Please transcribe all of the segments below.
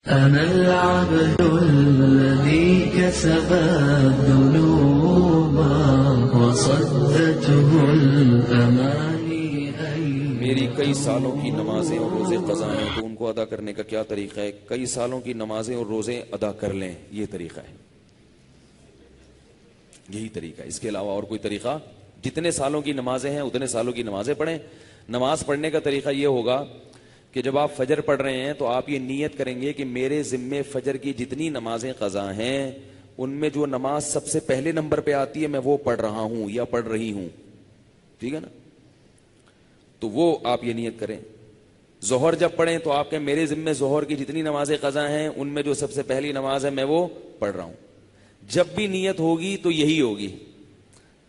أنا العبد الذي كسب الذنوب وصدته الأماني میری کئی سالوں کی نمازیں اور روزے قضا ہیں تو ان کو ادا کرنے کا کیا طریقہ ہے؟ کئی سالوں کی نمازیں اور روزے ادا کر لیں، یہ طریقہ ہے، یہی طریقہ ہے، اس کے علاوہ اور کوئی طریقہ؟ جتنے سالوں کی نمازیں ہیں اتنے سالوں کی نمازیں پڑھیں۔ نماز پڑھنے کا طریقہ یہ ہوگا کہ جب آپ فجر پڑھ رہے ہیں تو آپ یہ نیت کریں گے کہ میرے ذمے فجر کی جتنی نمازیں قضا ہیں ان میں جو نماز سب سے پہلے نمبر پہ آتی ہے میں وہ پڑھ رہا ہوں یا پڑھ رہی ہوں، ٹھیک ہے نا؟ تو وہ آپ یہ نیت کریں۔ ظہر جب پڑھیں تو آپ کہیں میرے ذمے ظہر کی جتنی نمازیں قضا ہیں ان میں جو سب سے پہلی نماز ہے میں وہ پڑھ رہا ہوں۔ جب بھی نیت ہوگی تو یہی ہوگی۔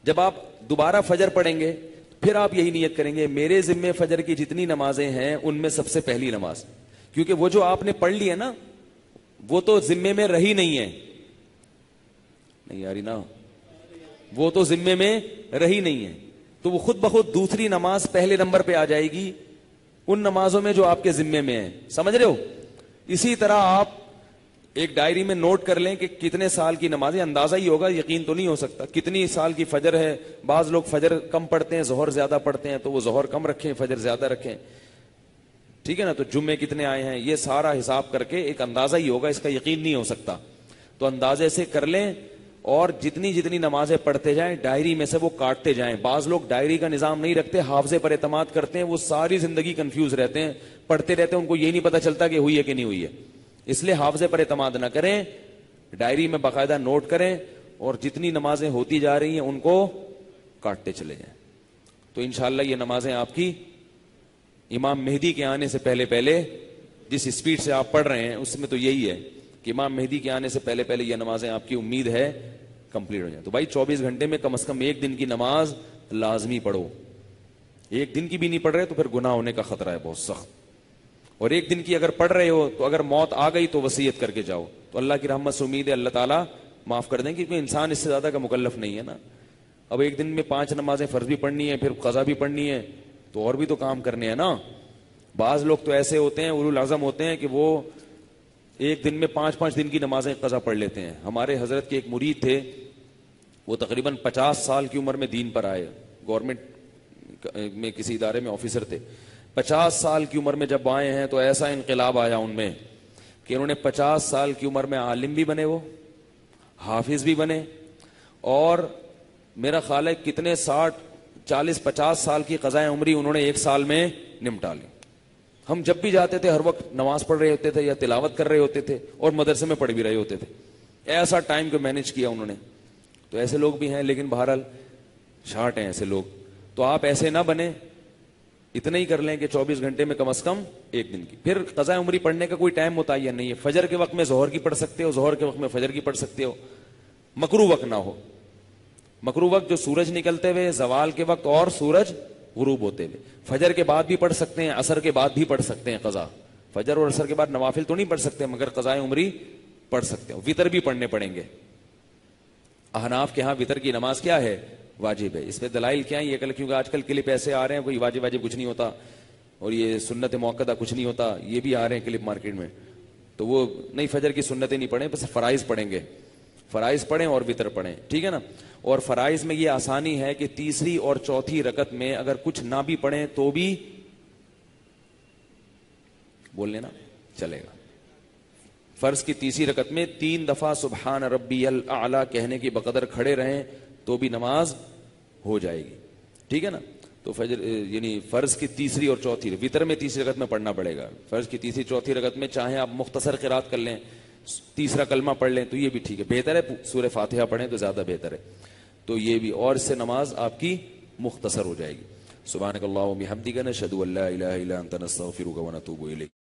جب آپ دوبارہ فجر پڑھیں گے پھر آپ یہی نیت کریں گے میرے ذمے فجر کی جتنی نمازیں ہیں ان میں سب سے پہلی نماز، کیونکہ وہ جو آپ نے پڑھ لی ہے نا وہ تو ذمے میں رہی نہیں ہے، نہیں یاری نا، وہ تو ذمے میں رہی نہیں ہے، تو وہ خود بخود دوسری نماز پہلے نمبر پہ آ جائے گی ان نمازوں میں جو آپ کے ذمے میں ہیں، سمجھ رہے ہو؟ اسی طرح آپ ایک ڈائری میں نوٹ کر لیں کہ کتنے سال کی نمازیں، اندازہ ہی ہوگا، یقین تو نہیں ہو سکتا، کتنی سال کی فجر ہے۔ بعض لوگ فجر کم پڑھتے ہیں ظہر زیادہ پڑھتے ہیں تو وہ ظہر کم رکھیں فجر زیادہ رکھیں، ٹھیک ہے نا؟ تو جمعے کتنے آئے ہیں یہ سارا حساب کر کے ایک اندازہ ہی ہوگا، اس کا یقین نہیں ہو سکتا، تو اندازے سے کر لیں اور جتنی جتنی نمازیں پڑھتے جائیں ڈائری میں سے وہ کاٹتے جائیں۔ بعض لوگ ڈائری کا نظام نہیں رکھتے، حافظے پر اعتماد کرتے ہیں، وہ ساری زندگی کنفیوز رہتے ہیں، پڑھتے رہتے ہیں، ان کو یہ نہیں پتا چلتا کہ ہوئی ہے کہ نہیں ہوئی ہے۔ اس لیے حافظے پر اعتماد نہ کریں، ڈائری میں باقاعدہ نوٹ کریں اور جتنی نمازیں ہوتی جا رہی ہیں ان کو کاٹتے چلے جائیں، تو انشاءاللہ یہ نمازیں آپ کی امام مہدی کے آنے سے پہلے پہلے، جس اسپیڈ سے آپ پڑھ رہے ہیں اس میں تو یہی ہے کہ امام مہدی کے آنے سے پہلے پہلے یہ نمازیں آپ کی امید ہے کمپلیٹ ہو جائیں۔ تو بھائی 24 گھنٹے میں کم از کم ایک دن کی نماز لازمی پڑھو، ایک دن کی بھی نہیں پڑھ رہے تو پھر گناہ ہونے کا خطرہ ہے بہت سخت، اور ایک دن کی اگر پڑھ رہے ہو تو اگر موت آ گئی تو وصیت کر کے جاؤ، تو اللہ کی رحمت سے امید ہے اللہ تعالیٰ معاف کر دیں، کیونکہ انسان اس سے زیادہ کا مکلف نہیں ہے نا۔ اب ایک دن میں 5 نمازیں فرض بھی پڑھنی ہے، پھر قضا بھی پڑھنی ہے، تو اور بھی تو کام کرنے ہیں نا۔ بعض لوگ تو ایسے ہوتے ہیں اولو العزم ہوتے ہیں کہ وہ ایک دن میں 5 دن کی نمازیں قضا پڑھ لیتے ہیں۔ ہمارے حضرت کے ایک مرید تھے، وہ تقریباً 50 سال کی عمر میں دین پر آئے، گورنمنٹ میں کسی ادارے میں آفیسر تھے۔ 50 سال کی عمر میں جب آئے ہیں تو ایسا انقلاب آیا ان میں کہ انہوں نے 50 سال کی عمر میں عالم بھی بنے، وہ حافظ بھی بنے، اور میرا خیال ہے کتنے 60 40 50 سال کی قضائے عمری انہوں نے ایک سال میں نمٹا لی۔ ہم جب بھی جاتے تھے ہر وقت نماز پڑھ رہے ہوتے تھے یا تلاوت کر رہے ہوتے تھے اور مدرسے میں پڑھ بھی رہے ہوتے تھے، ایسا ٹائم کو مینج کیا انہوں نے۔ تو ایسے لوگ بھی ہیں، لیکن بہرحال شارٹ ہیں ایسے لوگ، تو آپ ایسے نہ بنیں، اتنا ہی کر لیں کہ 24 گھنٹے میں کم از کم ایک دن کی۔ پھر قضاء عمری پڑھنے کا کوئی ٹائم متعین نہیں ہے، فجر کے وقت میں ظہر کی پڑھ سکتے ہو، ظہر کے وقت میں فجر کی پڑھ سکتے ہو، مکروہ وقت نہ ہو۔ مکروہ وقت جو سورج نکلتے ہوئے، زوال کے وقت اور سورج غروب ہوتے ہوئے، فجر کے بعد بھی پڑھ سکتے ہیں، عصر کے بعد بھی پڑھ سکتے ہیں قضا۔ فجر اور عصر کے بعد نوافل تو نہیں پڑھ سکتے مگر قضاء عمری پڑھ سکتے ہو، وطر بھی پڑھنے پڑیں گے۔ احناف کے ہاں وطر کی نماز کیا ہے؟ واجب ہے۔ اس پہ دلائل کیا ہے؟ یہ کیونکہ آج کل کلپ ایسے آ رہے ہیں کوئی واجب کچھ نہیں ہوتا اور یہ سنت موقدہ کچھ نہیں ہوتا، یہ بھی آ رہے ہیں کلپ مارکیٹ میں، تو وہ نہیں، فجر کی سنتیں نہیں پڑھیں، بس فرائض پڑھیں گے، فرائض پڑھیں اور وطر پڑھیں، ٹھیک ہے نا؟ اور فرائض میں یہ آسانی ہے کہ تیسری اور چوتھی رکعت میں اگر کچھ نہ بھی پڑھیں تو بھی بول لینا چلے گا۔ فرض کی تیسری رکعت میں 3 دفعہ سبحان ربی الاعلی کہنے کی بقدر کھڑے رہیں تو بھی نماز ہو جائے گی، ٹھیک ہے نا؟ تو فجر یعنی فرض کی تیسری اور چوتھی، وطر میں تیسری رکعت میں پڑھنا پڑے گا، فرض کی تیسری چوتھی رکعت میں چاہیں آپ مختصر قرات کر لیں، تیسرا کلمہ پڑھ لیں تو یہ بھی ٹھیک ہے، بہتر ہے سورہ فاتحہ پڑھیں تو زیادہ بہتر ہے، تو یہ بھی، اور اس سے نماز آپ کی مختصر ہو جائے گی۔ سبحانک اللہم و بحمدک، نشہد ان لا الہ الا انت، نستغفرک و نتوب الیک۔